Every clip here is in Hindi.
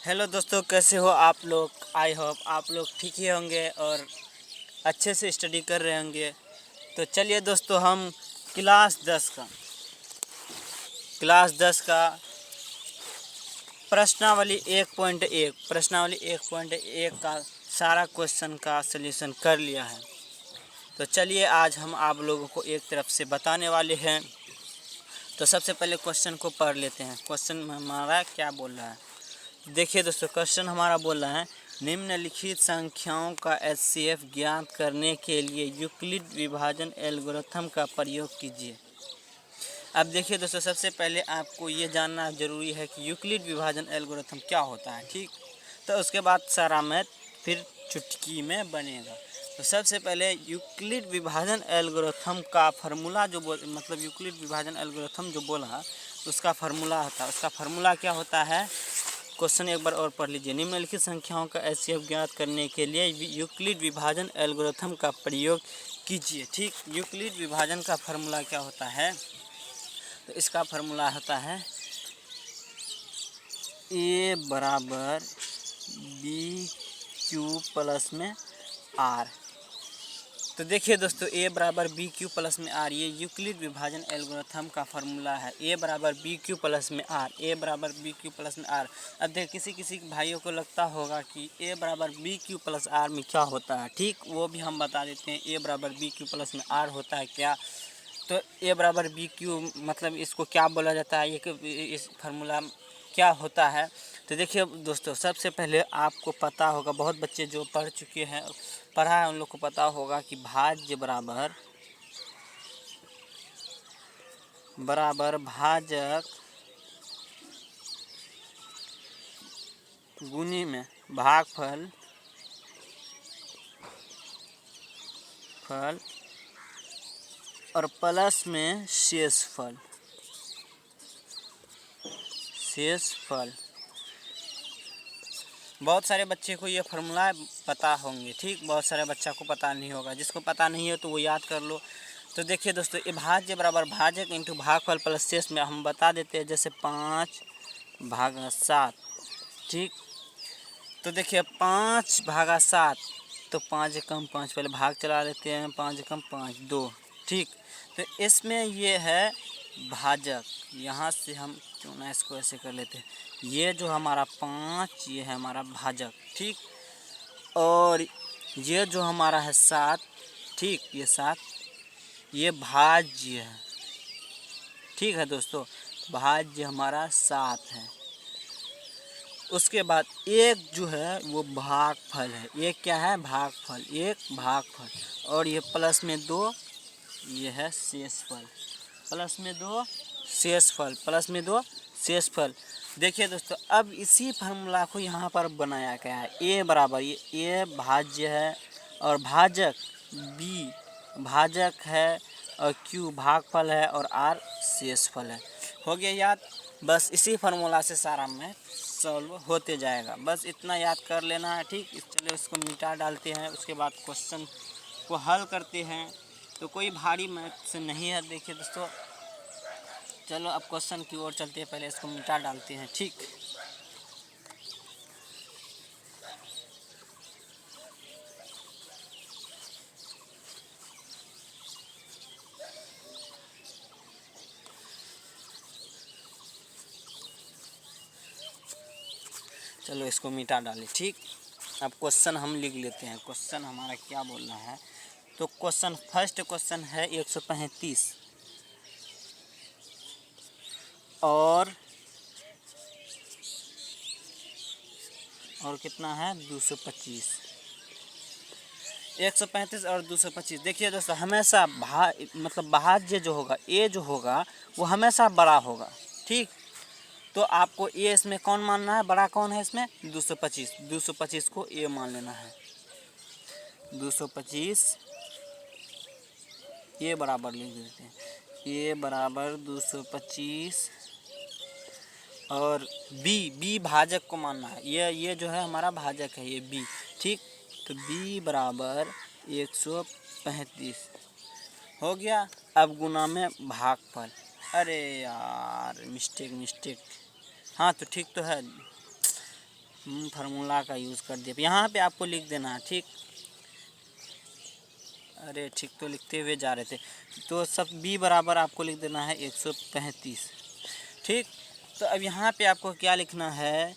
हेलो दोस्तों, कैसे हो आप लोग। आई होप आप लोग ठीक ही होंगे और अच्छे से स्टडी कर रहे होंगे। तो चलिए दोस्तों, हम क्लास 10 का प्रश्नावली 1.1 का सारा क्वेश्चन का सलूशन कर लिया है। तो चलिए आज हम आप लोगों को एक तरफ से बताने वाले हैं। तो सबसे पहले क्वेश्चन को पढ़ लेते हैं। क्वेश्चन हमारा क्या बोल रहा है, देखिए दोस्तों। क्वेश्चन हमारा बोल रहा है, निम्नलिखित संख्याओं का एचसीएफ ज्ञात करने के लिए यूक्लिड विभाजन एल्गोरिथम का प्रयोग कीजिए। अब देखिए दोस्तों, सबसे पहले आपको ये जानना ज़रूरी है कि यूक्लिड विभाजन एल्गोरिथम क्या होता है, ठीक। तो उसके बाद सारा मैथ फिर चुटकी में बनेगा। तो सबसे पहले यूक्लिड विभाजन एल्गोरिथम का फार्मूला यूक्लिड विभाजन एल्गोरिथम जो बोला उसका फार्मूला क्या होता है। क्वेश्चन एक बार और पढ़ लीजिए। निम्नलिखित संख्याओं का एचसीएफ ज्ञात करने के लिए यूक्लिड विभाजन एल्गोरिथम का प्रयोग कीजिए, ठीक। यूक्लिड विभाजन का फार्मूला क्या होता है, तो इसका फार्मूला होता है ए बराबर बी क्यू प्लस में आर। तो देखिए दोस्तों, ए बराबर बी क्यू प्लस में आर, ये यूक्लिड विभाजन एल्गोरिथम का फार्मूला है। ए बराबर बी क्यू प्लस में आर, ए बराबर बी क्यू प्लस में आर। अब देखिए, किसी भाइयों को लगता होगा कि ए बराबर बी क्यू प्लस आर में क्या होता है, ठीक। वो भी हम बता देते हैं। ए बराबर बी क्यू प्लस में आर होता है क्या, तो ए बराबर बी क्यू मतलब इसको क्या बोला जाता है, इस फार्मूला क्या होता है। तो देखिए दोस्तों, सबसे पहले आपको पता होगा, बहुत बच्चे जो पढ़ा है उन लोग को पता होगा कि भाज्य बराबर भाजक गुनी में भागफल और प्लस में शेषफल। बहुत सारे बच्चे को ये फार्मूला पता होंगे, ठीक। बहुत सारे बच्चा को पता नहीं होगा। जिसको पता नहीं है तो वो याद कर लो। तो देखिए दोस्तों, ये भाज्य बराबर भाजक इंटू भागफल प्लस शेष में हम बता देते हैं, जैसे 5/7, ठीक। तो देखिए 5/7, तो 5 कम 5 पहले भाग चला लेते हैं। 5 कम 5 2, ठीक। तो इसमें ये है भाजक, यहाँ से हम क्यों ना इसको ऐसे कर लेते हैं। ये जो हमारा 5, ये है हमारा भाजक, ठीक। और ये जो हमारा है 7, ठीक, ये 7 ये भाज्य है, ठीक है दोस्तों। भाज्य हमारा 7 है। उसके बाद एक जो है वो भागफल है। एक क्या है, भागफल, एक भागफल। और ये प्लस में 2, ये है शेषफल। प्लस में 2 शेषफल। देखिए दोस्तों, अब इसी फार्मूला को यहाँ पर बनाया गया है। ए बराबर ये भाज्य है और भाजक बी भाजक है और क्यू भागफल है और आर शेषफल है। हो गया याद। बस इसी फार्मूला से सारा में सॉल्व होते जाएगा। बस इतना याद कर लेना है, ठीक। चलिए इसको मिटा डालते हैं, उसके बाद क्वेश्चन को हल करते हैं। तो कोई भारी मैथ नहीं है। देखिए दोस्तों, चलो अब क्वेश्चन की ओर चलते हैं। पहले इसको मिटा डालते हैं, ठीक। चलो इसको मिटा डालें, ठीक। अब क्वेश्चन हम लिख लेते हैं। क्वेश्चन हमारा क्या बोल रहा है, तो फर्स्ट क्वेश्चन है 135 और कितना है 225। 135 और 225। देखिए दोस्तों, हमेशा भाज्य जो होगा, ए जो होगा वो हमेशा बड़ा होगा, ठीक। तो आपको ए इसमें कौन मानना है, बड़ा कौन है इसमें, 225 को ए मान लेना है। 225 ए बराबर लिख देते हैं। ए बराबर 225 और बी भाजक को मानना है। ये जो है हमारा भाजक है, ये बी, ठीक। तो बी बराबर 135 हो गया। अब गुना में भागफल। अरे यार, मिस्टेक। हाँ तो ठीक तो है। फार्मूला का यूज़ कर दिया। यहाँ पे आपको लिख देना है, ठीक। अरे ठीक, तो लिखते हुए जा रहे थे। तो सब b बराबर आपको लिख देना है 135, ठीक। तो अब यहाँ पे आपको क्या लिखना है,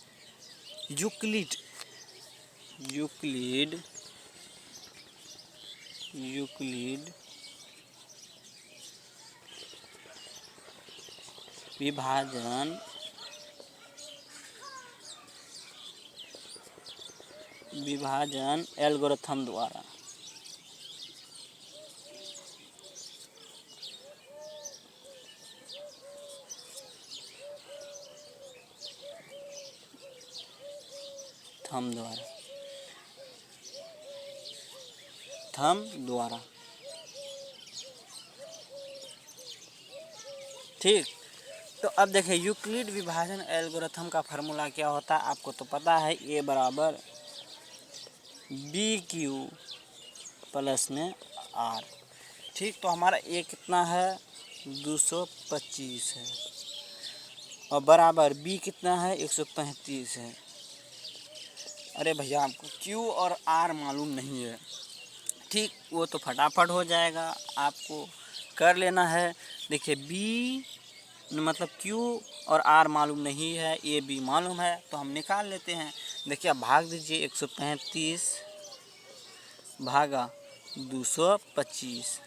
यूक्लिड यूक्लिड यूक्लिड विभाजन एल्गोरिथम द्वारा। थम द्वारा, ठीक। तो अब देखिए यूक्लिड विभाजन एल्गोरिथम का फार्मूला क्या होता है, आपको तो पता है, ए बराबर बी क्यू प्लस में आर, ठीक। तो हमारा ए कितना है, 225 है, और बराबर बी कितना है, 135 है। अरे भैया आपको क्यू और आर मालूम नहीं है, ठीक। वो तो फटाफट हो जाएगा, आपको कर लेना है। देखिए बी मतलब क्यू और आर मालूम नहीं है, ए बी मालूम है, तो हम निकाल लेते हैं। देखिए अब भाग दीजिए, 135 भागा 225,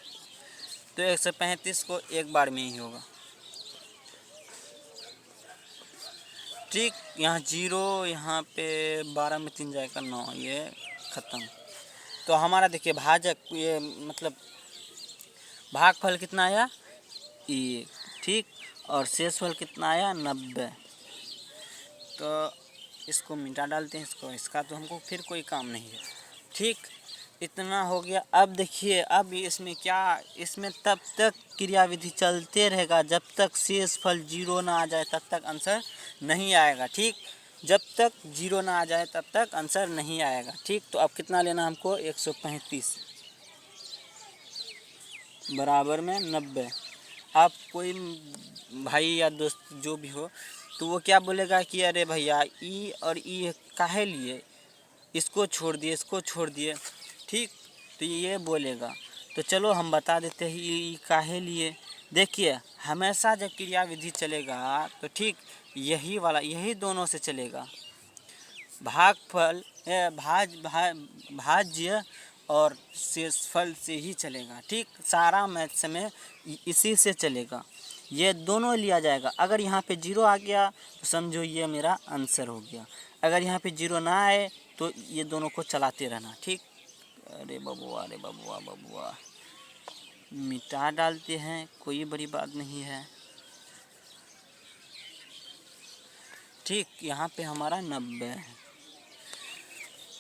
तो 135 को एक बार में ही होगा, ठीक। यहाँ 0, यहाँ पे 12 में 3 जाएगा 9, ये ख़त्म। तो हमारा देखिए भाजक, ये मतलब भागफल कितना आया, 1, ठीक। और शेषफल कितना आया, 90। तो इसको मिटा डालते हैं, इसका तो हमको फिर कोई काम नहीं है, ठीक। इतना हो गया। अब देखिए अब इसमें क्या, इसमें तब तक क्रियाविधि चलते रहेगा जब तक शेषफल 0 ना आ जाए, तब तक आंसर नहीं आएगा, ठीक। जब तक 0 ना आ जाए तब तक आंसर नहीं आएगा, ठीक। तो अब कितना लेना हमको, 135 बराबर में 90। आप कोई भाई या दोस्त जो भी हो, तो वो क्या बोलेगा कि अरे भैया ई और ई काहे लिए, इसको छोड़ दिए, ठीक। तो ये बोलेगा, तो चलो हम बता देते हैं ई काहे लिए। देखिए हमेशा जब क्रियाविधि चलेगा तो ठीक यही दोनों से चलेगा, भागफल भाज्य और शेषफल से ही चलेगा, ठीक। सारा मैथ्स में इसी से चलेगा, ये दोनों लिया जाएगा। अगर यहाँ पे 0 आ गया तो समझो ये मेरा आंसर हो गया, अगर यहाँ पे 0 ना आए तो ये दोनों को चलाते रहना, ठीक। अरे बबुआ मिटा डालते हैं, कोई बड़ी बात नहीं है, ठीक। यहाँ पे हमारा 90 है,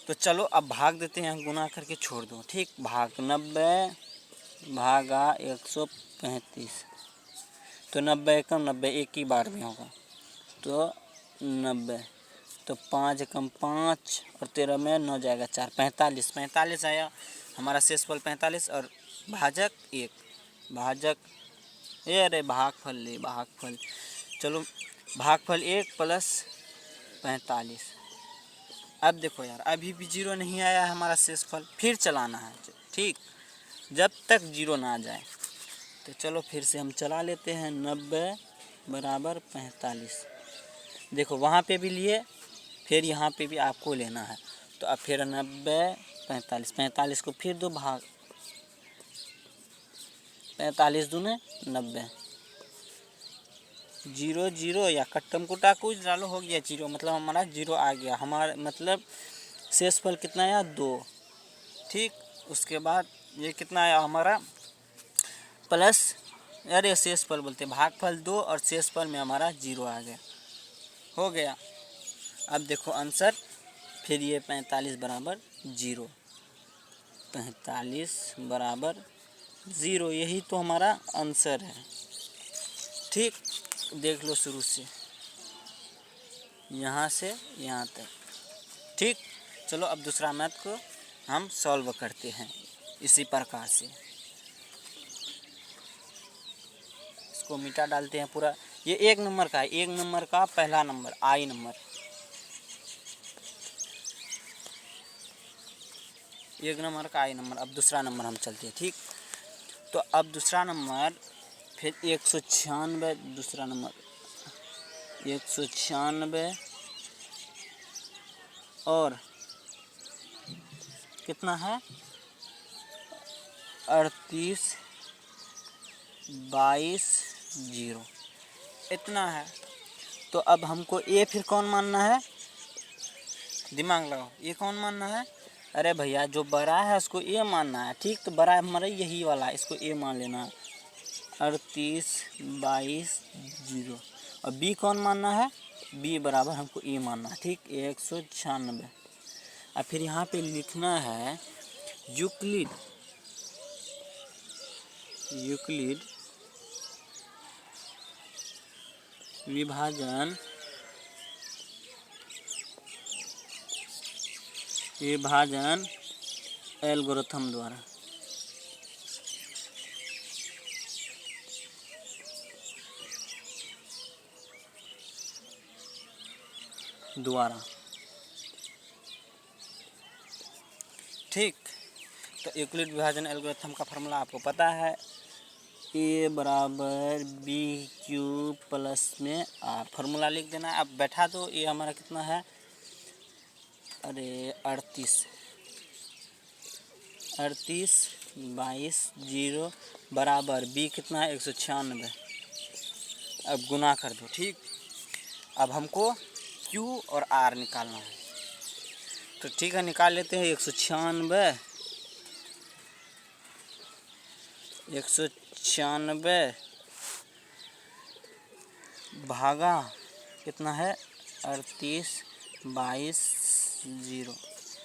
तो चलो अब भाग देते हैं, गुना करके छोड़ दो, ठीक। भाग 90 भागा 135, तो 90 एकम 90 एक ही बार में होगा, तो 90, तो 5 एकम 5 और 13 में 9 जाएगा 4, 45 आया हमारा शेषफल 45, और भाजक 1, अरे भागफल, चलो भागफल 1 प्लस 45। अब देखो यार अभी भी 0 नहीं आया है हमारा शेषफल, फिर चलाना है, ठीक, जब तक 0 ना आ जाए। तो चलो फिर से हम चला लेते हैं, 90 बराबर 45, देखो वहाँ पे भी लिए, फिर यहाँ पे भी आपको लेना है। तो अब फिर 90 45 को फिर दो भाग, 45 दूने 90, 0 या कट्टम कुटा कुछ डालो, हो गया 0, मतलब हमारा 0 आ गया, हमारा मतलब शेषफल कितना आया, 2, ठीक। उसके बाद ये कितना आया हमारा प्लस, अरे शेषफल बोलते भागफल 2 और शेषफल में हमारा 0 आ गया, हो गया। अब देखो आंसर, फिर ये 45 बराबर 0, 45 बराबर 0, यही तो हमारा आंसर है, ठीक। देख लो शुरू से यहाँ से यहाँ तक, ठीक। चलो अब दूसरा मैथ को हम सॉल्व करते हैं इसी प्रकार से, इसको मिटा डालते हैं पूरा। ये 1 नंबर का है, 1 नंबर का पहला नंबर आई नंबर, एक नंबर का आई नंबर। अब दूसरा नंबर हम चलते हैं, ठीक। तो अब दूसरा नंबर फिर 196, दूसरा नंबर 196 और कितना है 38 22 0, इतना है। तो अब हमको ए फिर कौन मानना है, दिमाग लगाओ, ये कौन मानना है। अरे भैया जो बड़ा है उसको ए मानना है, ठीक। तो बड़ा हमारा यही वाला है, इसको ए मान लेना है, 38 22 0। और बी कौन मानना है, बी बराबर हमको ए मानना है, ठीक, 196। और फिर यहाँ पे लिखना है यूक्लिड विभाजन एल्गोरिथम द्वारा, ठीक। तो यूक्लिड विभाजन एल्गोरिथम का फार्मूला आपको पता है, ए बराबर बी क्यूब प्लस में आर। फार्मूला लिख देना है। अब बैठा दो, ये हमारा कितना है, अरे 38 22 0 बराबर बी कितना है 196। अब गुना कर दो, ठीक। अब हमको क्यू और आर निकालना है, तो ठीक है निकाल लेते हैं। 196 भागा कितना है 38 22 0,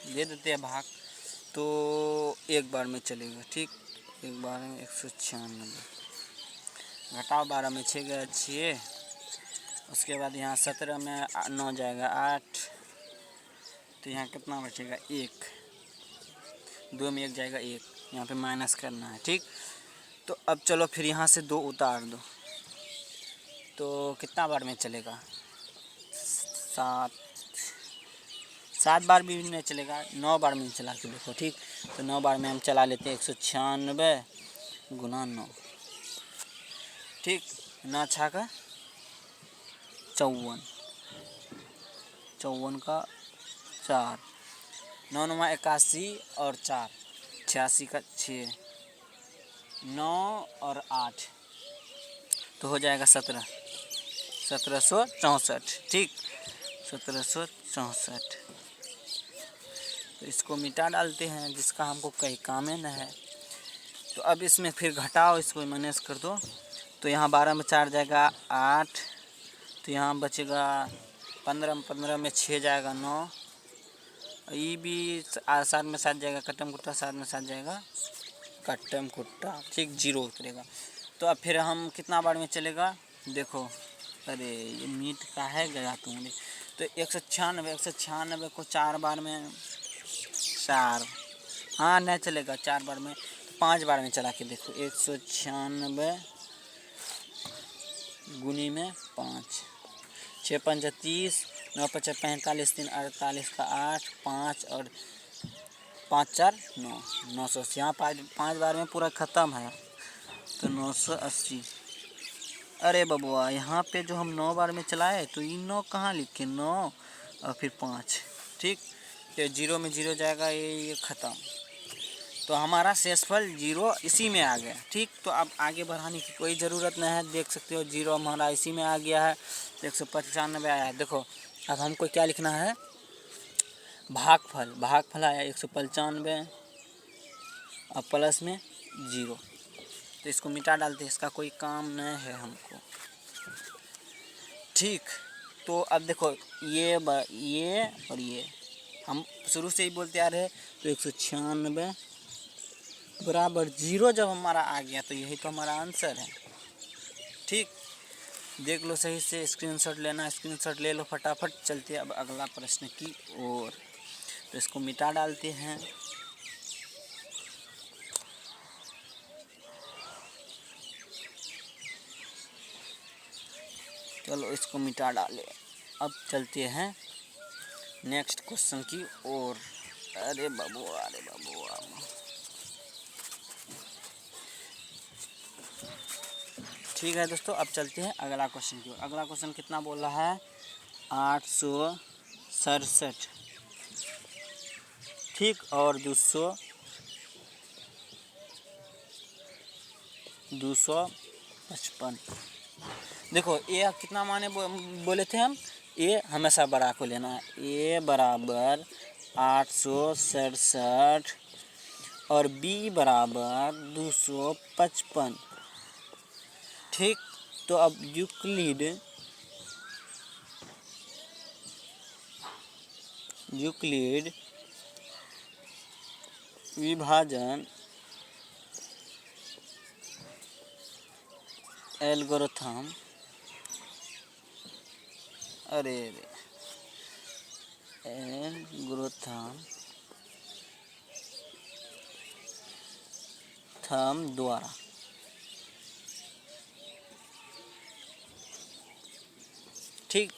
दे देते हैं भाग, तो एक बार में चलेगा, ठीक। एक बार में 196 घटाओ 12 में 6 गया 6, उसके बाद यहाँ 17 में 9 जाएगा 8, तो यहाँ कितना बचेगा 1, 2 में 1 जाएगा 1, यहाँ पे माइनस करना है, ठीक। तो अब चलो फिर यहाँ से 2 उतार दो, तो कितना बार में चलेगा 7 बार भी नहीं चलेगा, 9 बार में चला के देखो, ठीक। तो 9 बार में हम चला लेते हैं 196 गुना 9, ठीक। 9 छः का 54 का 4, 9 9 81 और 4 86 का 6, 9 और 8 तो हो जाएगा 1764, ठीक। 1764। तो इसको मिटा डालते हैं, जिसका हमको कहीं काम न है। तो अब इसमें फिर घटाओ, इसको माइनस कर दो, तो यहाँ 12 में 4 जाएगा 8, तो यहाँ बचेगा 15 में 6 जाएगा 9, ये भी 7 में 7 जाएगा कट्टम कुट्टा, 7 में 7 जाएगा कट्टम कुट्टा, ठीक, 0 उतरेगा। तो अब फिर हम कितना बार में चलेगा देखो, अरे ये मीट का है गया तुमने। तो 196 को 4 बार में 4, हाँ नहीं चलेगा 4 बार में, तो 5 बार में चला के देखो। 196 गुनी में 5, 6 5 30, 9 5 45, 3 48 का 8, 5 और 5 4 9, 980। यहाँ 5 बार में पूरा ख़त्म है, तो 980। अरे बबुआ यहाँ पे जो हम 9 बार में चलाए, तो ये 9 कहाँ लिखे, 9 और फिर 5, ठीक। तो 0 में 0 जाएगा, ये ख़त्म। तो हमारा शेषफल 0 इसी में आ गया, ठीक। तो अब आगे बढ़ाने की कोई ज़रूरत नहीं है, देख सकते हो 0 हमारा इसी में आ गया है, 195 आया है। देखो अब हमको क्या लिखना है, भागफल आया 195 और प्लस में 0, तो इसको मिटा डालते हैं, इसका कोई काम नहीं है हमको, ठीक। तो अब देखो ये और ये हम शुरू से ही बोलते आ रहे हैं, तो 196 बराबर 0 जब हमारा आ गया, तो यही तो हमारा आंसर है, ठीक। देख लो सही से, स्क्रीनशॉट लेना, स्क्रीनशॉट ले लो फटाफट। चलते अब अगला प्रश्न की ओर। तो इसको मिटा डालते हैं, चलो इसको मिटा डाले। अब चलते हैं नेक्स्ट क्वेश्चन की ओर। अरे बाबू, अरे बाबू। ठीक है दोस्तों, अब चलते हैं अगला क्वेश्चन की ओर। अगला क्वेश्चन कितना बोल रहा है? 867। ठीक, और 255। देखो ए कितना माने बोले थे हम? ए हमेशा बड़ा को लेना है। ए बराबर 867 और बी बराबर 255। ठीक, तो अब यूक्लिड विभाजन एल्गोरिथम, एल्गोरिथम द्वारा ठीक,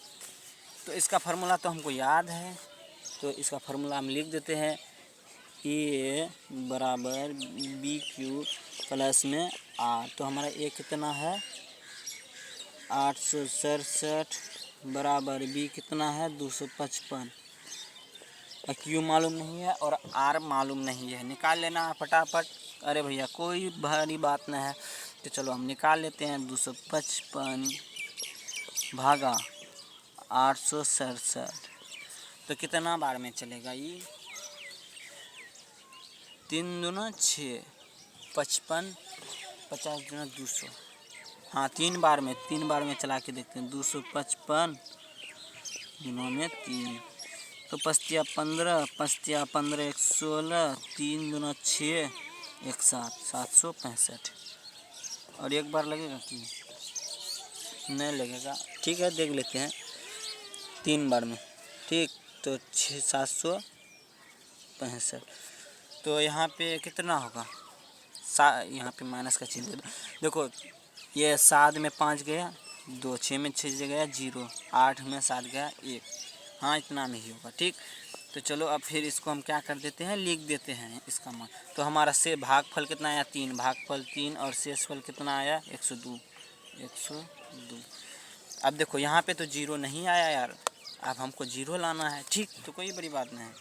तो इसका फार्मूला तो हमको याद है, तो इसका फार्मूला हम लिख देते हैं। ए बराबर बी क्यू प्लस में आर। तो हमारा ए कितना है? 867 बराबर बी कितना है? 255। क्यू मालूम नहीं है और आर मालूम नहीं है, निकाल लेना है फटाफट। अरे भैया कोई भारी बात नहीं है, तो चलो हम निकाल लेते हैं। 255 भागा 867, तो कितना बार में चलेगा ये? 3 दूना 6, 55, 50 दूना 200। हाँ, 3 बार में चला के देखते हैं। 255 दूनों में 3, तो 5 15, 5 15 116, 3 दूना 6, 1 7, 765। और एक बार लगेगा कि नहीं लगेगा? ठीक है, देख लेते हैं 3 बार में। ठीक, तो 765। तो यहाँ पे कितना होगा? यहाँ पे माइनस का चिन्ह दे दो। देखो ये 7 में 5 गया 2, 6 में 6 गया 0, 8 में 7 गया 1। हाँ, इतना में ही होगा। ठीक, तो चलो अब फिर इसको हम क्या कर देते हैं? लिख देते हैं इसका मान। तो हमारा से भागफल कितना आया? 3, भागफल 3, और शेषफल कितना आया? 102। अब देखो यहाँ पे तो 0 नहीं आया यार, अब हमको 0 लाना है। ठीक, तो कोई बड़ी बात नहीं है,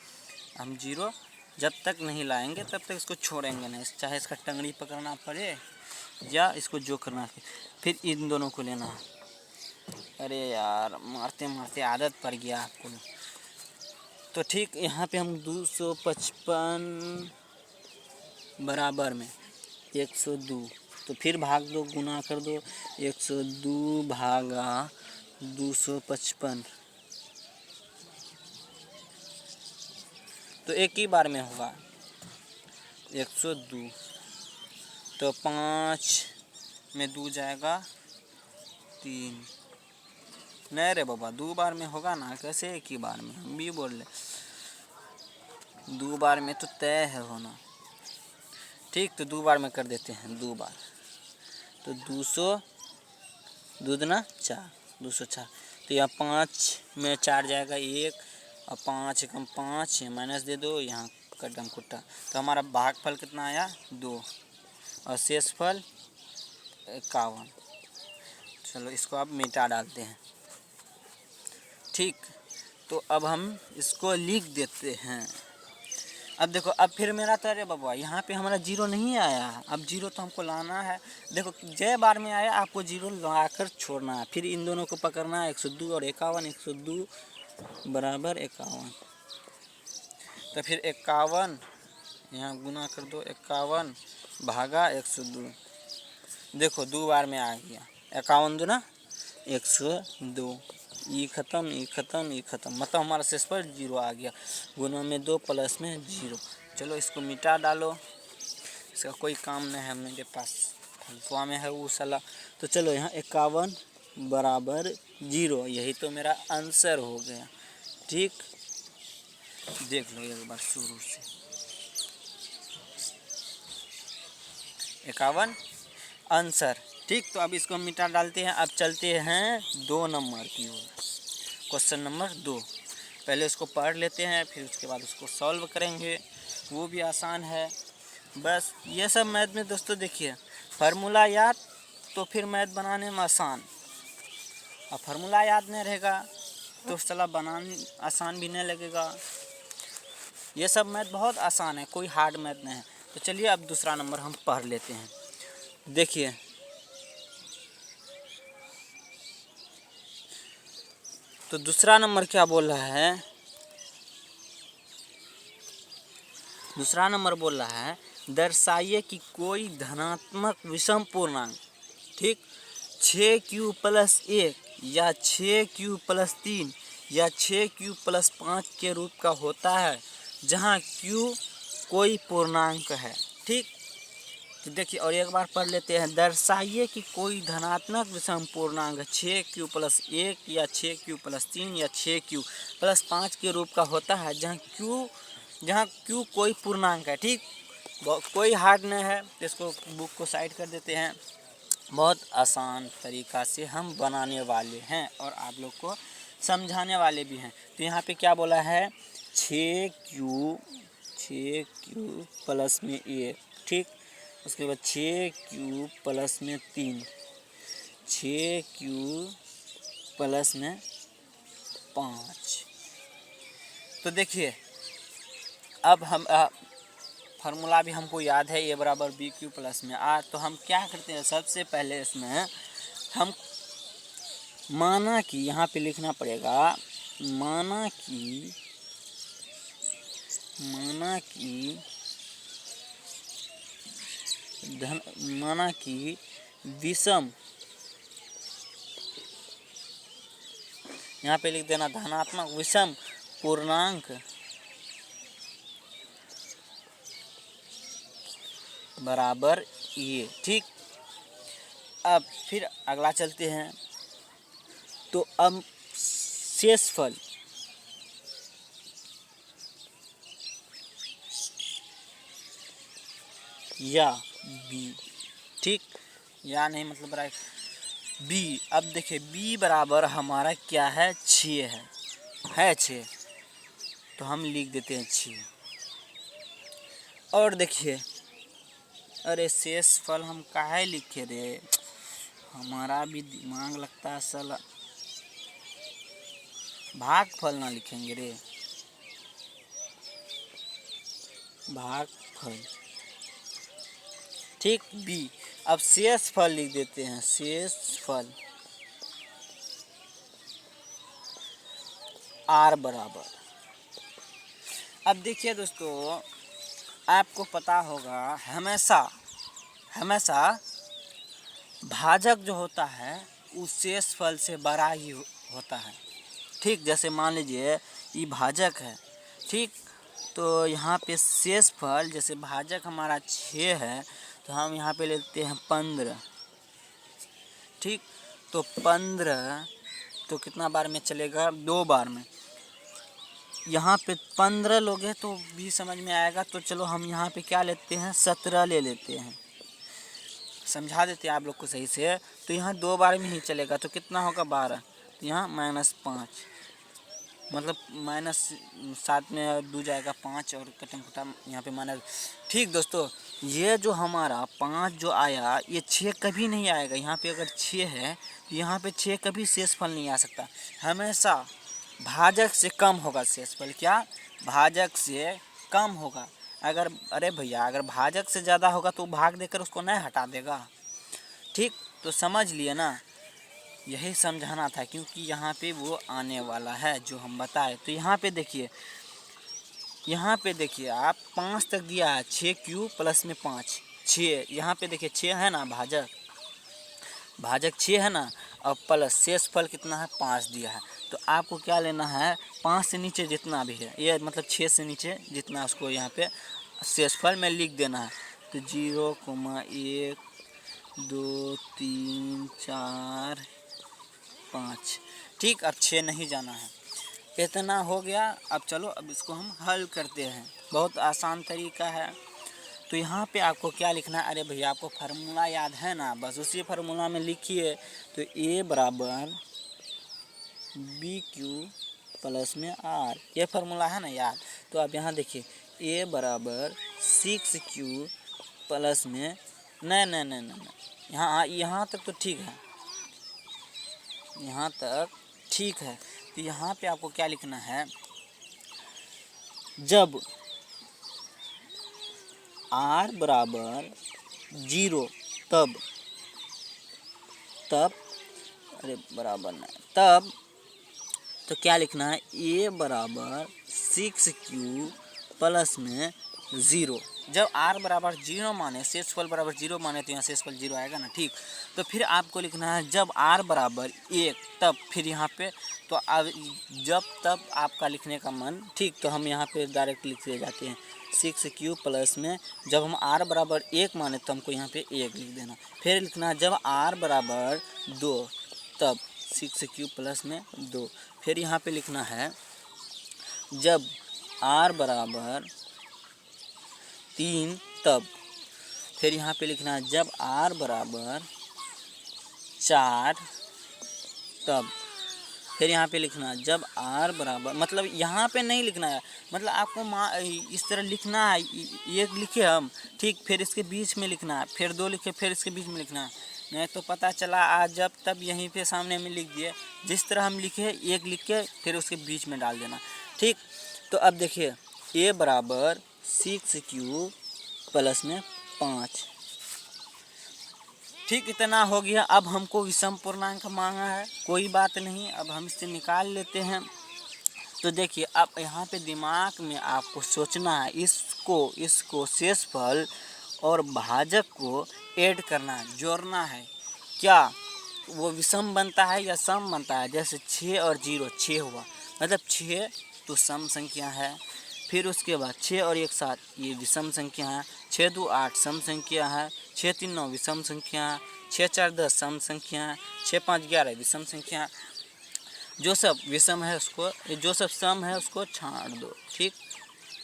हम 0 जब तक नहीं लाएंगे तब तक इसको छोड़ेंगे नहीं, चाहे इसका टंगड़ी पकड़ना पड़े या इसको जो करना है। फिर इन दोनों को लेना है। अरे यार, मारते मारते आदत पड़ गया आपको। तो ठीक, यहाँ पे हम 255 बराबर में 102, तो फिर भाग दो, गुना कर दो। 102 भागा 255, तो एक ही बार में होगा 102। तो 5 में 2 जाएगा 3। नहीं रे बाबा, 2 बार में होगा ना, कैसे एक ही बार में? हम भी बोल रहे 2 बार में तो तय है होना। ठीक, तो 2 बार में कर देते हैं, 2 बार। तो 200 दूना 4, 204। तो यहाँ 5 में 4 जाएगा 1, और 5 एकम 5, माइनस दे दो, यहाँ कदम कुट्टा। तो हमारा भागफल कितना आया? 2, और शेषफल 51। चलो इसको अब मिटा डालते हैं। ठीक, तो अब हम इसको लिख देते हैं। अब देखो, अब फिर मेरा तो, अरे बाबा यहाँ पे हमारा 0 नहीं आया, अब 0 तो हमको लाना है। देखो जय बार में आया, आपको 0 लाकर छोड़ना है। फिर इन दोनों को पकड़ना है, 102 और 51, 102 बराबर 51। तो फिर 51 यहाँ गुना कर दो, 51 भागा 102। देखो 2 बार में आ गया, 51 दूना 102। ये ख़त्म, ये ख़त्म, ये ख़त्म, मतलब हमारा शेष पर 0 आ गया। गुना में 2, प्लस में 0। चलो इसको मिटा डालो, इसका कोई काम नहीं है मेरे पास, हल्फुआ में है वो साला। तो चलो यहाँ 51 बराबर 0, यही तो मेरा आंसर हो गया। ठीक, देख लो एक बार शुरू से। 51 आंसर। ठीक, तो अब इसको मिटा डालते हैं। अब चलते हैं 2 नंबर की ओर, क्वेश्चन नंबर 2। पहले उसको पढ़ लेते हैं, फिर उसके बाद उसको सॉल्व करेंगे, वो भी आसान है। बस ये सब मैथ में दोस्तों देखिए, फार्मूला याद तो फिर मैथ बनाने में आसान, और फार्मूला याद नहीं रहेगा तो साला बनाने आसान भी नहीं लगेगा। ये सब मैथ बहुत आसान है, कोई हार्ड मैथ नहीं है। तो चलिए अब दूसरा नंबर हम पढ़ लेते हैं। देखिए तो दूसरा नंबर क्या बोल रहा है, दूसरा नंबर बोल रहा है दर्शाइए कि कोई धनात्मक विषम पूर्णांक, ठीक, 6q+1 या 6q+3 या 6q+5 के रूप का होता है जहाँ q कोई पूर्णांक है। ठीक, तो देखिए और एक बार पढ़ लेते हैं। दर्शाइए कि कोई धनात्मक विषम पूर्णांक 6q+1 या 6q+3 या 6q+5 के रूप का होता है जहाँ q कोई पूर्णांक है। ठीक, कोई हार्ड नहीं है, तो इसको बुक को साइड कर देते हैं। बहुत आसान तरीका से हम बनाने वाले हैं और आप लोग को समझाने वाले भी हैं। तो यहाँ पे क्या बोला है, 6q प्लस में 1, ठीक, उसके बाद 6q प्लस में 3, 6q प्लस में 5। तो देखिए अब हम फार्मूला भी हमको याद है, a बराबर bq प्लस में r। तो हम क्या करते हैं, सबसे पहले इसमें हम माना कि यहाँ पे लिखना पड़ेगा, माना कि विषम, यहाँ पे लिख देना धनात्मक विषम पूर्णांक बराबर ये। ठीक, अब फिर अगला चलते हैं। तो अब शेषफल या b, ठीक, या नहीं मतलब बराबर b। अब देखिए b बराबर हमारा क्या है, 6 है 6, तो हम लिख देते हैं 6। और देखिए, अरे शेषफल हम काहे लिखे रे, हमारा भी दिमाग लगता है साला, भागफल ना लिखेंगे रे, भागफल, ठीक, b। अब शेषफल लिख देते हैं, शेषफल r बराबर। अब देखिए दोस्तों, आपको पता होगा हमेशा भाजक जो होता है उस शेषफल से बड़ा ही होता है। ठीक, जैसे मान लीजिए ये भाजक है, ठीक, तो यहाँ पे शेषफल, जैसे भाजक हमारा 6 है तो हम यहाँ पे लेते हैं 15, ठीक, तो 15 तो कितना बार में चलेगा, 2 बार में। यहाँ पे 15 लोग हैं तो भी समझ में आएगा, तो चलो हम यहाँ पे क्या लेते हैं, 17 ले लेते हैं, समझा देते हैं आप लोग को सही से। तो यहाँ 2 बार में ही चलेगा, तो कितना होगा 12, तो यहाँ -5, मतलब -7 में 2 जाएगा 5 और कटम खटम यहाँ पे माइनस। ठीक दोस्तों, ये जो हमारा 5 जो आया, ये 6 कभी नहीं आएगा। यहाँ पे अगर 6 है तो यहाँ पे 6 कभी शेषफल नहीं आ सकता, हमेशा भाजक से कम होगा शेषफल। क्या, भाजक से कम होगा। अगर अरे भैया अगर भाजक से ज़्यादा होगा तो भाग देकर उसको नहीं हटा देगा। ठीक, तो समझ लिए ना, यही समझाना था, क्योंकि यहाँ पे वो आने वाला है जो हम बताए। तो यहाँ पे देखिए आप 5 तक दिया है, 6q प्लस में 5, 6, यहाँ पे देखिए 6 है ना, भाजक 6 है ना, और प्लस शेषफल कितना है, 5 दिया है। तो आपको क्या लेना है, 5 से नीचे जितना भी है, ये मतलब 6 से नीचे जितना, उसको यहाँ पे शेषफल में लिख देना है। तो 0,1 2 3 4 5, ठीक, अब 6 नहीं जाना है। इतना हो गया। अब चलो अब इसको हम हल करते हैं, बहुत आसान तरीका है। तो यहाँ पे आपको क्या लिखना है, अरे भैया आपको फार्मूला याद है ना, बस उसी फार्मूला में लिखिए। तो a बराबर bq प्लस में आर, ये फार्मूला है ना यार। तो अब यहाँ देखिए ए बराबर 6Q प्लस में नहीं नहीं नहीं नहीं यहाँ तक तो ठीक है, यहाँ तक ठीक है। तो यहाँ पे आपको क्या लिखना है, जब r बराबर 0 तब अरे बराबर नहीं तब, तो क्या लिखना है, a बराबर 6Q प्लस में 0। जब r बराबर 0 माने, शेषफल बराबर 0 माने तो यहाँ शेषफल 0 आएगा ना, ठीक। तो फिर आपको लिखना है जब r बराबर 1 तब, फिर यहाँ पे तो अब जब तब आपका लिखने का मन, ठीक। तो हम यहाँ पे डायरेक्ट लिख दिए जाते हैं 6Q प्लस में, जब हम r बराबर 1 माने तो हमको यहाँ पे 1 लिख देना। फिर लिखना है जब r बराबर 2 तब 6Q प्लस में 2। फिर यहाँ पे लिखना है जब r बराबर 3 तब। फिर यहाँ पे लिखना है जब r बराबर 4 तब। फिर यहाँ पे लिखना है जब r बराबर, मतलब यहाँ पे नहीं लिखना है, मतलब आपको इस तरह लिखना है, एक लिखे हम, ठीक। फिर इसके बीच में लिखना है, फिर 2 लिखे, फिर इसके बीच में लिखना है, नहीं तो पता चला आज जब तब यहीं पे सामने में लिख दिए। जिस तरह हम लिखे एक लिख के फिर उसके बीच में डाल देना, ठीक। तो अब देखिए a बराबर 6Q प्लस में 5, ठीक। इतना हो गया। अब हमको विषम पूर्णांक मांगा है, कोई बात नहीं, अब हम इससे निकाल लेते हैं। तो देखिए अब यहाँ पे दिमाग में आपको सोचना है, इसको शेषफल और भाजक को ऐड करना है, जोड़ना है। क्या वो विषम बनता है या सम बनता है? जैसे 6 और 0 6 हुआ, मतलब 6 तो सम संख्या है। फिर उसके बाद 6 और 1 7 ये विषम संख्या है। 6 2 8 सम संख्या है। 6 3 9 विषम संख्या है। 6 4 10 सम संख्या है। 6 5 11 विषम संख्या है। जो सब विषम है उसको, जो सब सम है उसको छांट दो, ठीक।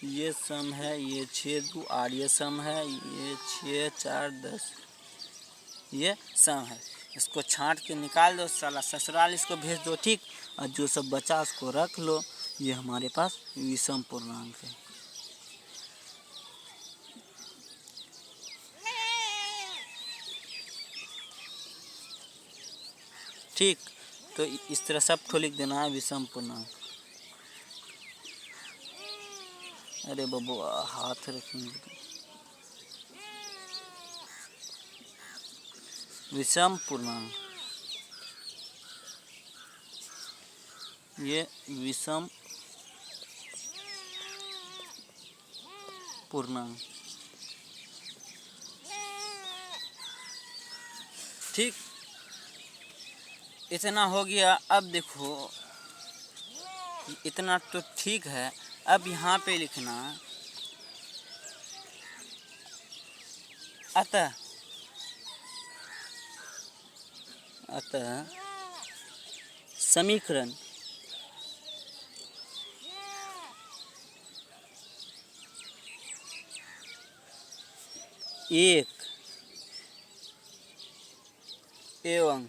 ये सम है, ये 6 2 8 ये सम है, ये 6 4 10 ये सम है। इसको छांट के निकाल दो, साला ससुराल इसको भेज दो, ठीक। और जो सब बचा उसको रख लो। ये हमारे पास विषम पूर्णांक है। ठीक, तो इस तरह सब को लिख देना है विषम पूर्णांक। अरे बाबू हाथ रखेंगे। विषम पूर्णांक, ये विषम पूर्णांक, ठीक। इतना हो गया। अब देखो इतना तो ठीक है। अब यहाँ पे लिखना अतः समीकरण एक एवं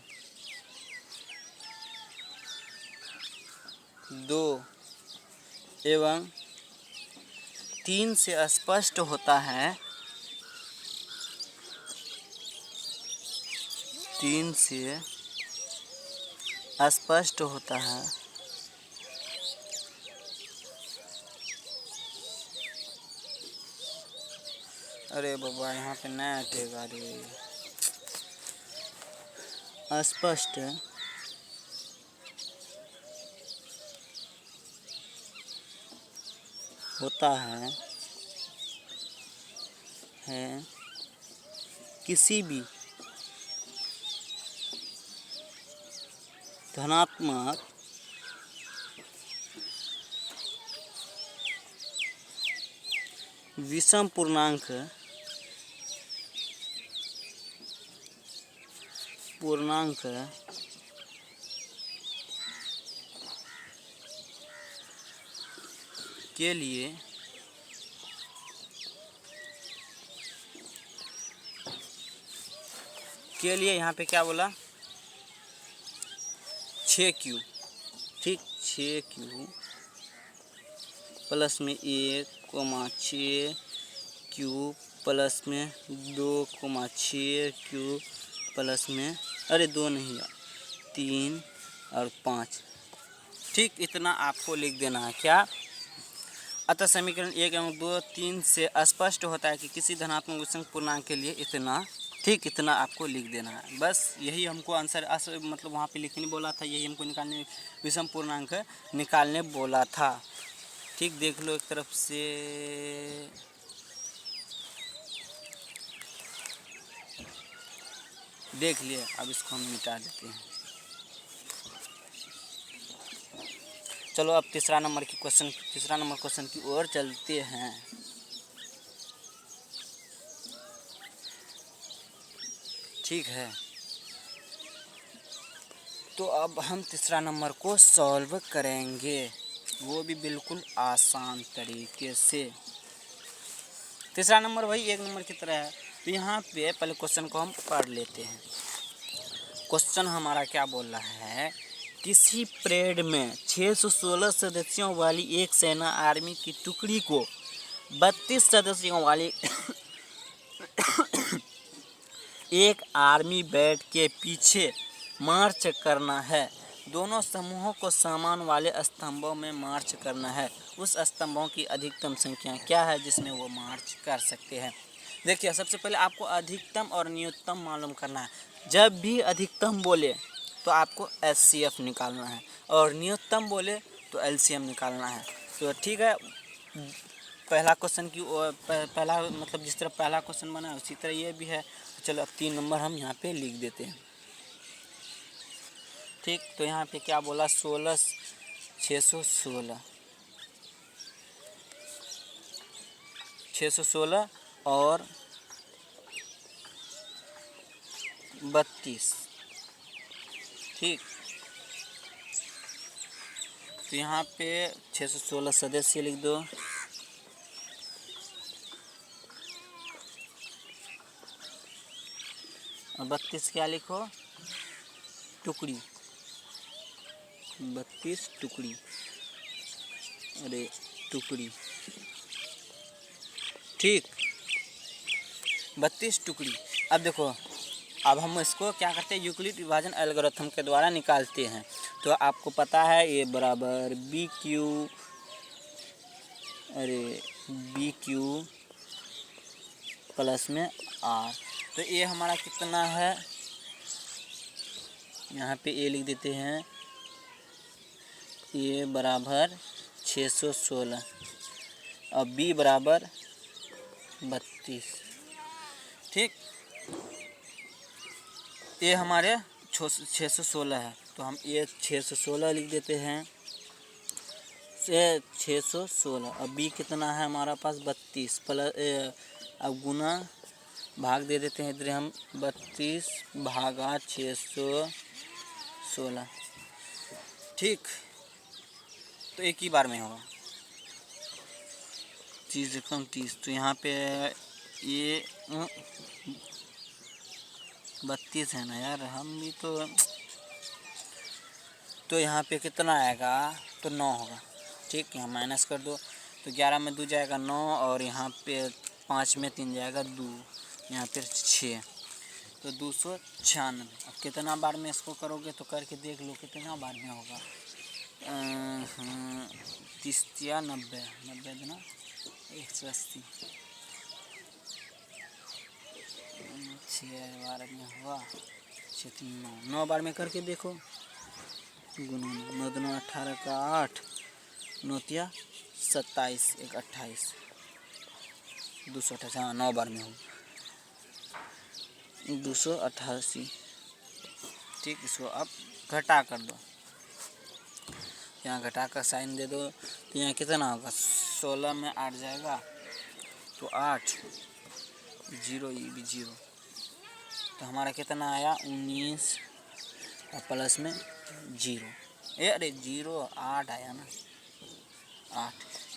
2 एवं 3 से स्पष्ट होता है, 3 से स्पष्ट होता है। अरे बाबा यहाँ पे नया हटेगा रे। स्पष्ट होता है किसी भी धनात्मक विषम पूर्णांक के लिए यहाँ पे क्या बोला, 6Q, ठीक। 6Q प्लस में 1,6Q प्लस में 2,6Q प्लस में, अरे 2 नहीं यार, 3 और 5। ठीक, इतना आपको लिख देना है। क्या? अतः समीकरण 1 एवं 2, 3 से स्पष्ट होता है कि किसी धनात्मक विषम पूर्णांक के लिए इतना, ठीक, इतना आपको लिख देना है। बस यही हमको आंसर मतलब वहाँ पे लिखने बोला था, यही हमको निकालने, विषम पूर्णांक निकालने बोला था। ठीक, देख लो एक तरफ से। देख लिए, अब इसको हम मिटा देते हैं। चलो अब तीसरा नंबर क्वेश्चन की ओर चलते हैं। ठीक है, तो अब हम तीसरा नंबर को सॉल्व करेंगे, वो भी बिल्कुल आसान तरीके से। तीसरा नंबर वही 1 नंबर की तरह है। तो यहाँ पे पहले क्वेश्चन को हम पढ़ लेते हैं। क्वेश्चन हमारा क्या बोल रहा है, किसी परेड में 616 सदस्यों वाली एक सेना आर्मी की टुकड़ी को 32 सदस्यों वाली एक आर्मी बैट के पीछे मार्च करना है। दोनों समूहों को समान वाले स्तंभों में मार्च करना है। उस स्तंभों की अधिकतम संख्या क्या है जिसमें वो मार्च कर सकते हैं। देखिए, सबसे पहले आपको अधिकतम और न्यूनतम मालूम करना है। जब भी अधिकतम बोले तो आपको एचसीएफ निकालना है, और न्यूनतम बोले तो एलसीएम निकालना है। तो ठीक है, पहला क्वेश्चन की पहला मतलब जिस तरह पहला क्वेश्चन बना है उसी तरह ये भी है। चलो अब 3 नंबर हम यहाँ पे लिख देते हैं। ठीक, तो यहाँ पे क्या बोला, 616 और 32। ठीक, तो यहाँ पे 616 सदस्य लिख दो, और 32 क्या लिखो, टुकड़ी, 32 टुकड़ी, अरे टुकड़ी। ठीक, 32 टुकड़ी। अब देखो, अब हम इसको क्या करते हैं, यूक्लिड विभाजन एल्गोरिथम के द्वारा निकालते हैं। तो आपको पता है ए बराबर बी क्यू प्लस में आर। तो ये हमारा कितना है, यहाँ पे ए लिख देते हैं, ए बराबर 616 और बी बराबर 32। ठीक, ये हमारे 616 है, तो हम ये 616 लिख देते हैं, 616। अब बी कितना है हमारा पास, 32 प्लस, अब गुना भाग दे देते हैं इधर हम, 32 भागा 616। ठीक, तो एक ही बार में होगा, 30 कम 30, तो यहाँ पे ये 32 है ना यार, हम भी तो यहाँ पे कितना आएगा, तो 9 होगा। ठीक, यहाँ माइनस कर दो, तो 11 में 2 जाएगा 9, और यहाँ पे 5 में 3 जाएगा 2, यहाँ पे 6, तो 296। अब कितना बार में इसको करोगे तो करके देख लो कितना बार में होगा। 30 या 90 देना, 180, 6 बार में हुआ, 9 बार में करके देखो, गुना 9 दूना 18 का 8, 9 तिया 27, 1 28, 288। हाँ, 9 बार में हो 288। ठीक, इसको अब घटा कर दो, यहाँ घटा कर साइन दे दो, तो यहाँ कितना होगा, 16 में 8 जाएगा तो 8, 0, ये भी 0, तो हमारा कितना आया 19 और प्लस में 0, अरे 0 8 आया ना, 8।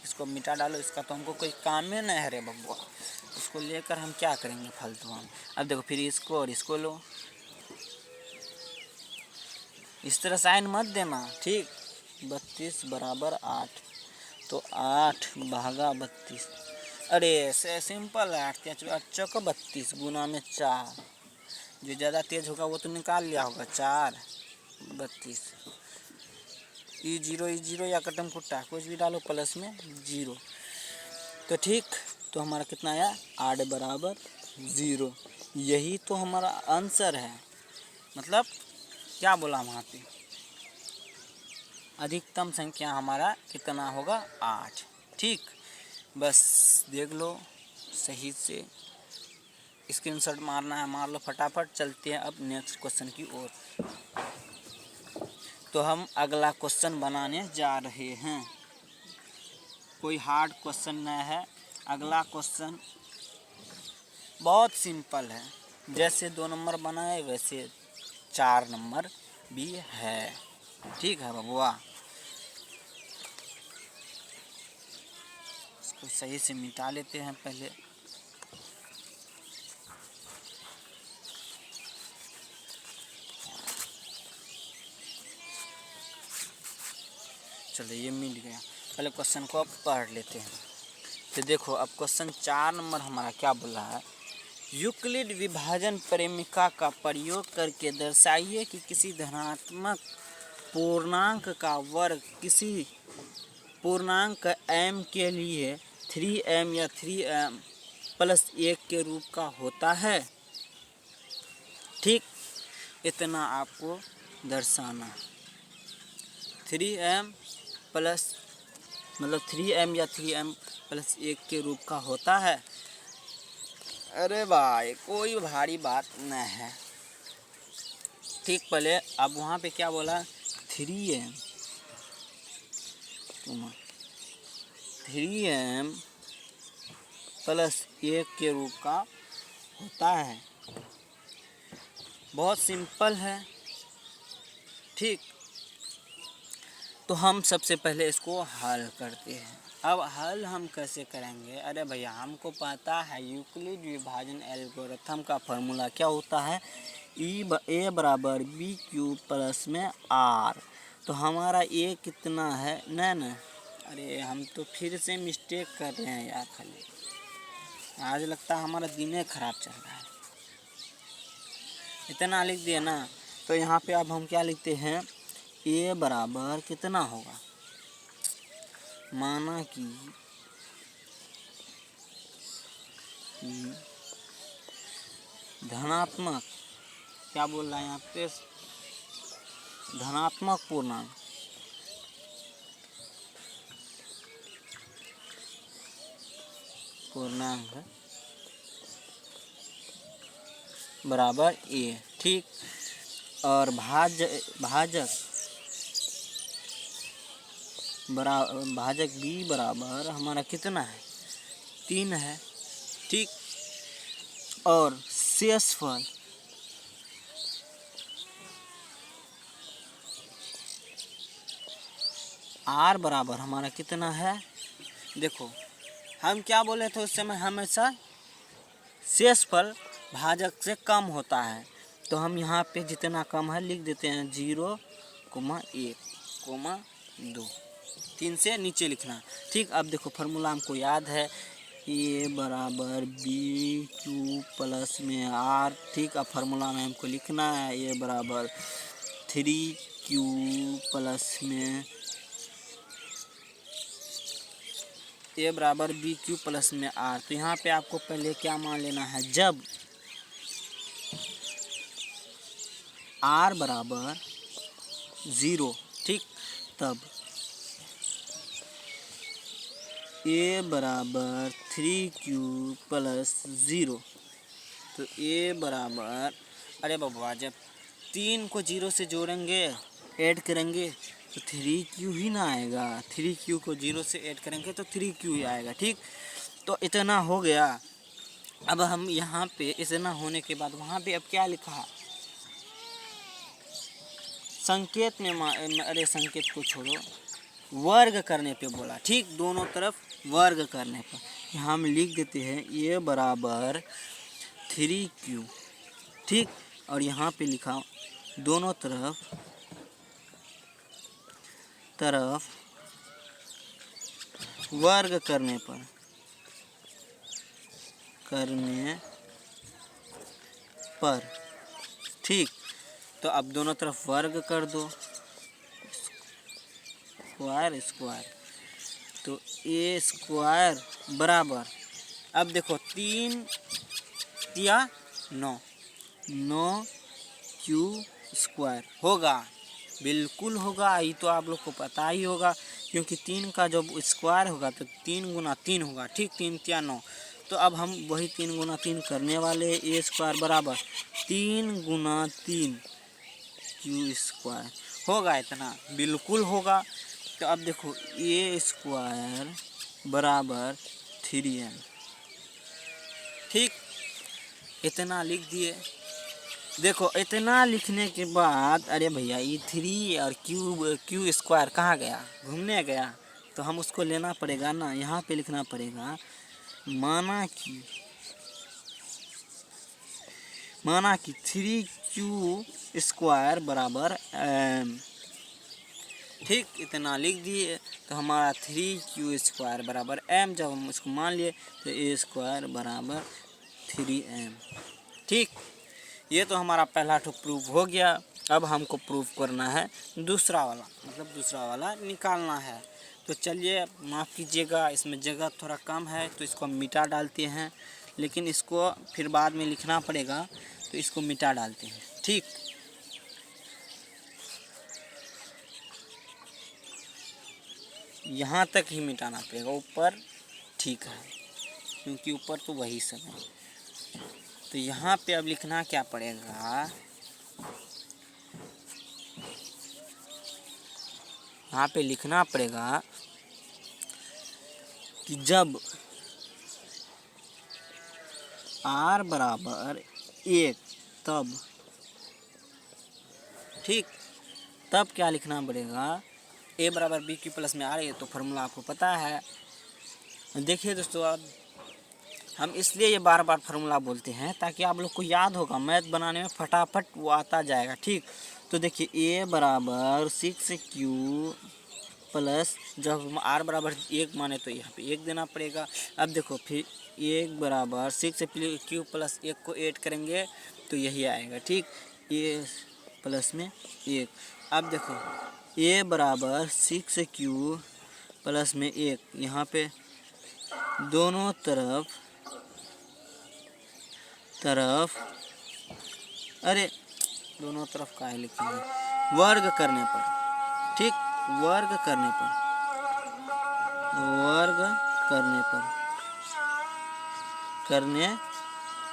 इसको मिटा डालो, इसका तो हमको कोई काम ही नहीं है रे बब्बुआ, इसको लेकर हम क्या करेंगे फालतू हम। अब देखो फिर इसको और इसको लो, इस तरह साइन मत देना। ठीक, 32 बराबर 8। तो 8 भागा 32, अरे ऐसे सिंपल है। 8 चौका 32 गुना में 4। जो ज़्यादा तेज होगा वो तो निकाल लिया होगा। 4 32, ई जीरो या कटम कुट्टा कुछ भी डालो प्लस में 0। तो ठीक, तो हमारा कितना आया 8 बराबर 0। यही तो हमारा आंसर है। मतलब क्या बोला वहाँ पे, अधिकतम संख्या हमारा कितना होगा 8। ठीक, बस देख लो सही से, स्क्रीनशॉट मारना है मार लो फटाफट। चलते हैं अब नेक्स्ट क्वेश्चन की ओर। तो हम अगला क्वेश्चन बनाने जा रहे हैं। कोई हार्ड क्वेश्चन नहीं है। अगला क्वेश्चन बहुत सिंपल है। जैसे 2 नंबर बनाए वैसे 4 नंबर भी है। ठीक है बबुआ, इसको सही से मिटा लेते हैं पहले। चलो ये मिल गया। पहले क्वेश्चन को अब पढ़ लेते हैं। तो देखो अब क्वेश्चन 4 नंबर हमारा क्या बोला है, यूक्लिड विभाजन परिमिका का प्रयोग करके दर्शाइए कि किसी धनात्मक पूर्णांक का वर्ग किसी पूर्णांक m के लिए 3m या 3m प्लस 1 के रूप का होता है। ठीक, इतना आपको दर्शाना। 3m प्लस मतलब 3m या 3m प्लस 1 के रूप का होता है। अरे भाई कोई भारी बात नहीं है। ठीक, पहले अब वहाँ पे क्या बोला 3m 3m प्लस 1 के रूप का होता है। बहुत सिंपल है। ठीक, तो हम सबसे पहले इसको हल करते हैं। अब हल हम कैसे करेंगे, अरे भैया हमको पता है यूक्लिड विभाजन एल्गोरिथम का फॉर्मूला क्या होता है, ए बराबर बी क्यूब प्लस में आर। तो हमारा ए कितना है, नहीं, अरे हम तो फिर से मिस्टेक कर रहे हैं यार। खाली आज लगता है हमारा दिन खराब चल रहा है। इतना लिख दिया ना। तो यहाँ पे अब हम क्या लिखते हैं, ए बराबर कितना होगा, माना कि धनात्मक, क्या बोल रहा है यहाँ पे, धनात्मक पूर्णांक बराबर ए। ठीक, और भाजक b बराबर हमारा कितना है 3 है। ठीक, और शेषफल r बराबर हमारा कितना है, देखो हम क्या बोले थे उस समय, हमेशा शेषफल भाजक से कम होता है। तो हम यहाँ पे जितना कम है लिख देते हैं 0,1,2, 3 से नीचे लिखना। ठीक, अब देखो फार्मूला हमको याद है, ए बराबर बी क्यू प्लस में आर। ठीक, अब फार्मूला में हमको लिखना है ए बराबर 3q प्लस में ए बराबर बी क्यू प्लस में आर। तो यहाँ पे आपको पहले क्या मान लेना है, जब आर बराबर 0, ठीक, तब ए बराबर 3q प्लस 0। तो ए बराबर, अरे बाबा जब 3 को 0 से जोड़ेंगे ऐड करेंगे तो 3q ही ना आएगा। 3q को 0 से ऐड करेंगे तो 3q ही आएगा। ठीक, तो इतना हो गया। अब हम यहाँ पे इतना होने के बाद वहाँ पे अब क्या लिखा है, संकेत में अरे संकेत को छोड़ो, वर्ग करने पे बोला। ठीक, दोनों तरफ वर्ग करने पर हम लिख देते हैं ये बराबर 3q। ठीक, और यहाँ पे लिखा दोनों तरफ तरफ वर्ग करने पर ठीक। तो अब दोनों तरफ वर्ग कर दो, स्क्वायर स्क्वायर, तो ए स्क्वायर बराबर, अब देखो 3 या 9, 9 क्यू स्क्वायर होगा, बिल्कुल होगा। ये तो आप लोग को पता ही होगा, क्योंकि 3 का जब स्क्वायर होगा तो 3 गुना 3 होगा, ठीक, 3 या 9। तो अब हम वही 3 गुना 3 करने वाले, ए स्क्वायर बराबर 3 गुना 3 क्यू स्क्वायर होगा, इतना बिल्कुल होगा। तो अब देखो ए स्क्वायर बराबर 3m, ठीक, इतना लिख दिए। देखो इतना लिखने के बाद, अरे भैया ये 3 और क्यू स्क्वायर कहाँ गया, घूमने गया, तो हम उसको लेना पड़ेगा ना, यहाँ पे लिखना पड़ेगा माना कि 3q स्क्वायर बराबर m, ठीक, इतना लिख दिए। तो हमारा 3q स्क्वायर बराबर m, जब हम उसको मान लिए तो a स्क्वायर बराबर 3m, ठीक। ये तो हमारा पहला तो प्रूफ हो गया। अब हमको प्रूफ करना है दूसरा वाला, मतलब दूसरा वाला निकालना है। तो चलिए, माफ़ कीजिएगा, इसमें जगह थोड़ा कम है तो इसको हम मिटा डालते हैं, लेकिन इसको फिर बाद में लिखना पड़ेगा, तो इसको मिटा डालते हैं, ठीक। यहाँ तक ही मिटाना पड़ेगा, ऊपर ठीक है, क्योंकि ऊपर तो वही सब है। तो यहाँ पे अब लिखना क्या पड़ेगा, यहाँ पे लिखना पड़ेगा कि जब r बराबर 1 तब, ठीक, तब क्या लिखना पड़ेगा, a बराबर बी क्यू प्लस में आ रही है, तो फार्मूला आपको पता है। देखिए दोस्तों, अब हम इसलिए ये बार बार फार्मूला बोलते हैं ताकि आप लोग को याद होगा, मैथ बनाने में फटाफट वो आता जाएगा, ठीक। तो देखिए a बराबर 6q प्लस, जब हम r बराबर 1 माने तो यहाँ पे 1 देना पड़ेगा। अब देखो फिर 1 बराबर 6q प्लस 1 को ऐड करेंगे तो यही आएगा, ठीक, a प्लस में 1। अब देखो a बराबर 6q प्लस में 1, यहाँ पे दोनों तरफ अरे दोनों तरफ का है लिखेंगे, वर्ग करने पर, ठीक, वर्ग करने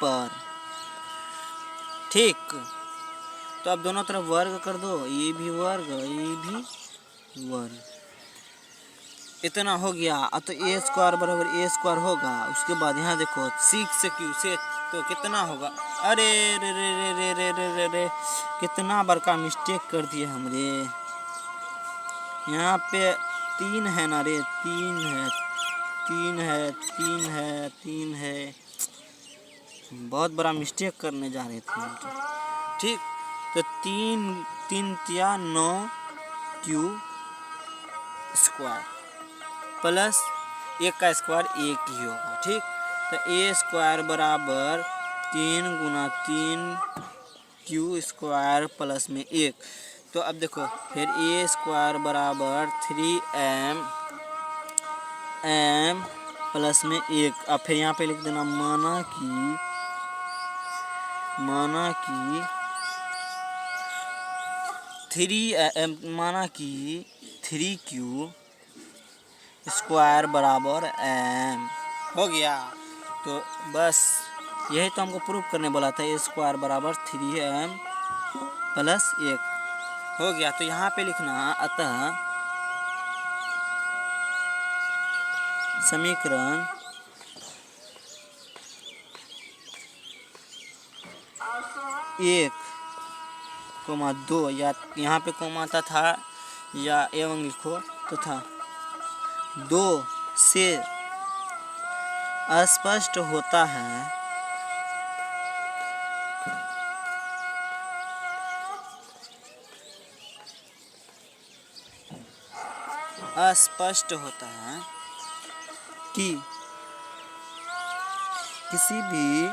पर, ठीक। तो अब दोनों तरफ वर्ग कर दो, ये भी वर्ग, ये भी वर्ग, इतना हो गया। तो a स्क्वायर बराबर a स्क्वायर होगा। उसके बाद यहाँ देखो 6q से तो कितना होगा, अरे रे रे रे रे रे रे रे रे, कितना बड़का मिस्टेक कर दिए हमरे, यहाँ पे 3 है ना रे, 3 है, बहुत बड़ा मिस्टेक करने जा रहे थे हम तो, ठीक। तो 3 या 9 क्यू स्क्वायर प्लस 1 का स्क्वायर 1 ही होगा, ठीक। तो a स्क्वायर बराबर 3 गुना 3 क्यू स्क्वायर प्लस में 1। तो अब देखो फिर a स्क्वायर बराबर 3m प्लस में 1। अब फिर यहाँ पे लिख देना माना कि 3q स्क्वायर बराबर m हो गया। तो बस यही तो हमको प्रूफ करने बोला था, a स्क्वायर बराबर 3m प्लस 1 हो गया। तो यहाँ पे लिखना, अतः समीकरण 1,2 या यहाँ पे कोमा था या एवं लिखो तो था 2 से स्पष्ट होता है अस्पष्ट होता है कि किसी भी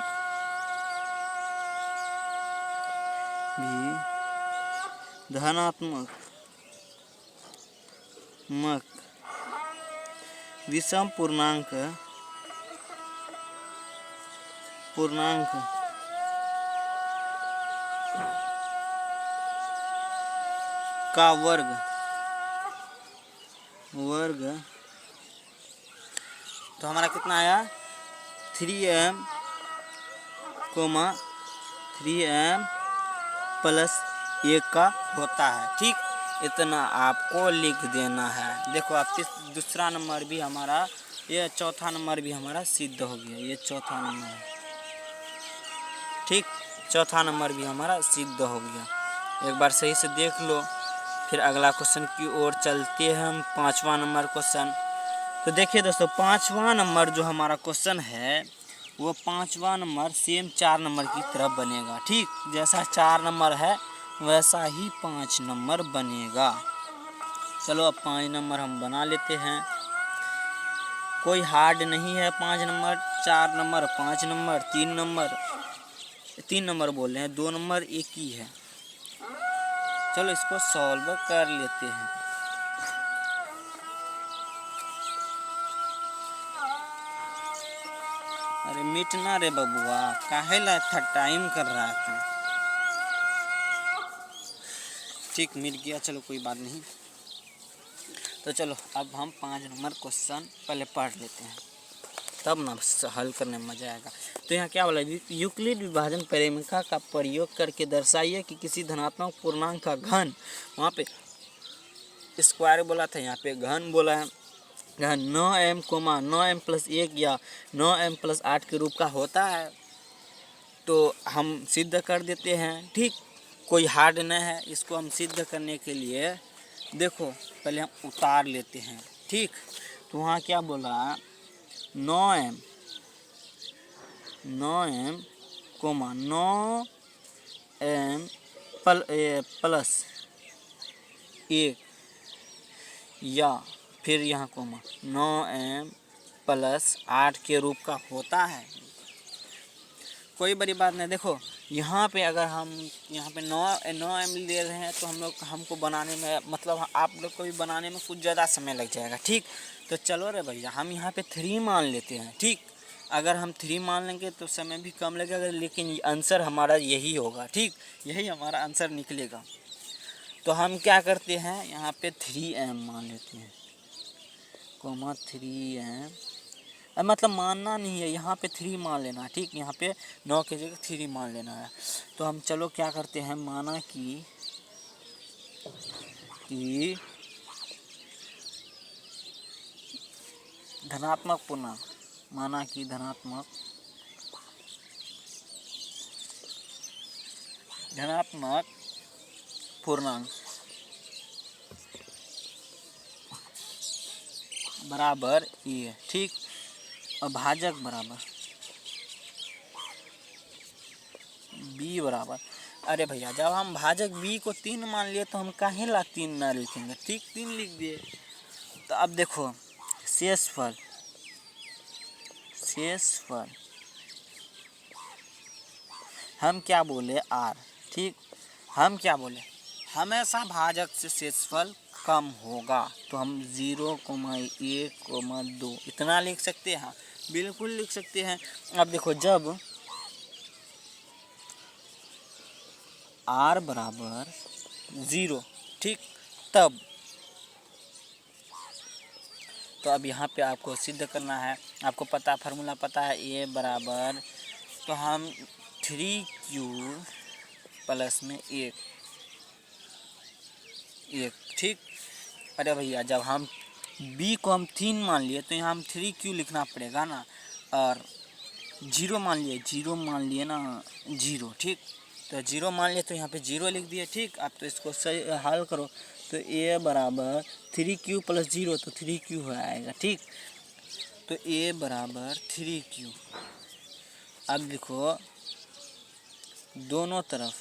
धनात्मक विषम पूर्णांक का वर्ग तो हमारा कितना आया 3m, 3m प्लस 1 का होता है। ठीक, इतना आपको लिख देना है। देखो आप दूसरा नंबर भी हमारा, ये चौथा नंबर भी हमारा सिद्ध हो गया। ये चौथा नंबर है, ठीक, चौथा नंबर भी हमारा सिद्ध हो गया। एक बार सही से देख लो। फिर अगला क्वेश्चन की ओर चलते हैं हम, 5वां नंबर क्वेश्चन। तो देखिए दोस्तों, 5वां नंबर जो हमारा क्वेश्चन है वो 5वां नंबर सेम 4 नंबर की तरफ बनेगा। ठीक, जैसा 4 नंबर है वैसा ही 5 नंबर बनेगा। चलो अब 5 नंबर हम बना लेते हैं। कोई हार्ड नहीं है 5 नंबर, 4 नंबर, 5 नंबर, 3 नंबर बोल रहे हैं, 2 नंबर एक ही है। चलो इसको सॉल्व कर लेते हैं। अरे मिटना रे बबुआ, काहे ला था टाइम कर रहा था। ठीक, मिट गया, चलो कोई बात नहीं। तो चलो अब हम 5 नंबर क्वेश्चन पहले पढ़ लेते हैं, तब ना हल करने में मज़ा आएगा। तो यहाँ क्या बोला, यूक्लिड विभाजन परिमेय का प्रयोग करके दर्शाइए कि किसी धनात्मक पूर्णांक का घन, वहाँ पे स्क्वायर बोला था, यहाँ पे घन बोला है, घन 9m, 9m प्लस 1 या 9m प्लस 8 के रूप का होता है। तो हम सिद्ध कर देते हैं। ठीक, कोई हार्ड न है। इसको हम सिद्ध करने के लिए देखो पहले हम उतार लेते हैं। ठीक, तो वहाँ क्या बोला, 9m, 9m प्लस 1 या फिर यहाँ 9m प्लस 8 के रूप का होता है। कोई बड़ी बात नहीं। देखो यहाँ पे अगर हम यहाँ पे 9m ले रहे हैं तो हमको बनाने में, मतलब आप लोग को भी बनाने में कुछ ज़्यादा समय लग जाएगा। ठीक, तो चलो रे भैया हम यहाँ पे 3 मान लेते हैं। ठीक, अगर हम 3 मान लेंगे तो समय भी कम लगेगा, लेकिन आंसर हमारा यही होगा। ठीक, यही हमारा आंसर निकलेगा। तो हम क्या करते हैं, यहाँ पे 3m मान लेते हैं, 3m, मतलब मानना नहीं है, यहाँ पे 3 मान लेना है। ठीक, यहाँ पे 9 की जगह 3 मान लेना है। तो हम चलो क्या करते हैं, माना कि धनात्मक पूर्णांक, माना कि धनात्मक पूर्णांक बराबर ए। ठीक, और भाजक बराबर बी बराबर, अरे भैया जब हम भाजक बी को 3 मान लिए तो हम काहे ला 3 ना लिखेंगे। ठीक, 3 लिख दिए। तो अब देखो शेषफल हम क्या बोले, आर। ठीक, हम क्या बोले, हमेशा भाजक से शेषफल कम होगा। तो हम 0,1,2 इतना लिख सकते हैं, बिल्कुल लिख सकते हैं। अब देखो जब r बराबर 0, ठीक, तब तो अब यहाँ पे आपको सिद्ध करना है। आपको पता, फार्मूला पता है, a बराबर, तो हम 3q प्लस में 1। ठीक, अरे भैया जब हम b को हम 3 मान लिए तो यहाँ हम 3q लिखना पड़ेगा ना, और 0 मान लिए ना 0। ठीक, तो 0 मान लिए तो यहाँ पे 0 लिख दिए। ठीक, अब तो इसको सही हल करो तो a बराबर 3q प्लस 0, तो 3q हो आएगा। ठीक, तो a बराबर 3q। अब लिखो दोनों तरफ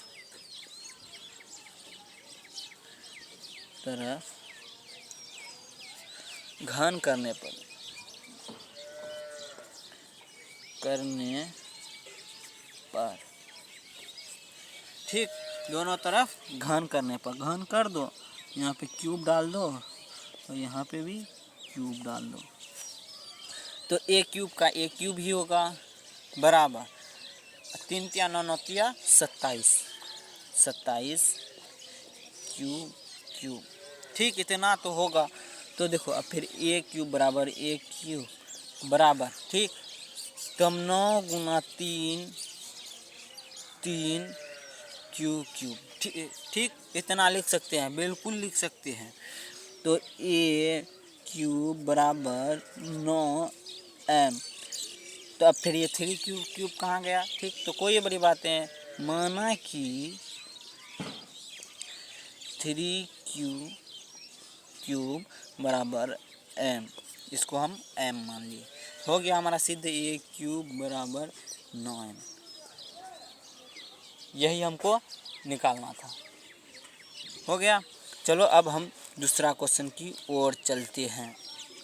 घन करने पर ठीक, दोनों तरफ घन करने पर, घन कर दो, यहाँ पे क्यूब डाल दो और यहाँ पे भी क्यूब डाल दो, तो ए क्यूब का ए क्यूब ही होगा बराबर 3 तिया 9 9 तिया 27, 27 क्यूब क्यूब। ठीक, इतना तो होगा। तो देखो अब फिर ए क्यूब बराबर ए क्यूब बराबर, ठीक, तो हम 9 गुना 3 3 क्यूब क्यूब, ठीक इतना लिख सकते हैं, बिल्कुल लिख सकते हैं। तो ए क्यूब बराबर 9m, तो अब फिर ये 3 क्यूब क्यूब कहाँ गया? ठीक, तो कोई बड़ी बातें हैं, माना कि 3 क्यूब क्यूब बराबर m, इसको हम m मान लिए, हो गया हमारा सिद्ध ए क्यूब बराबर 9m। यही हमको निकालना था, हो गया। चलो अब हम दूसरा क्वेश्चन की ओर चलते हैं।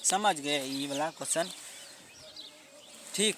समझ गए ये वाला क्वेश्चन? ठीक,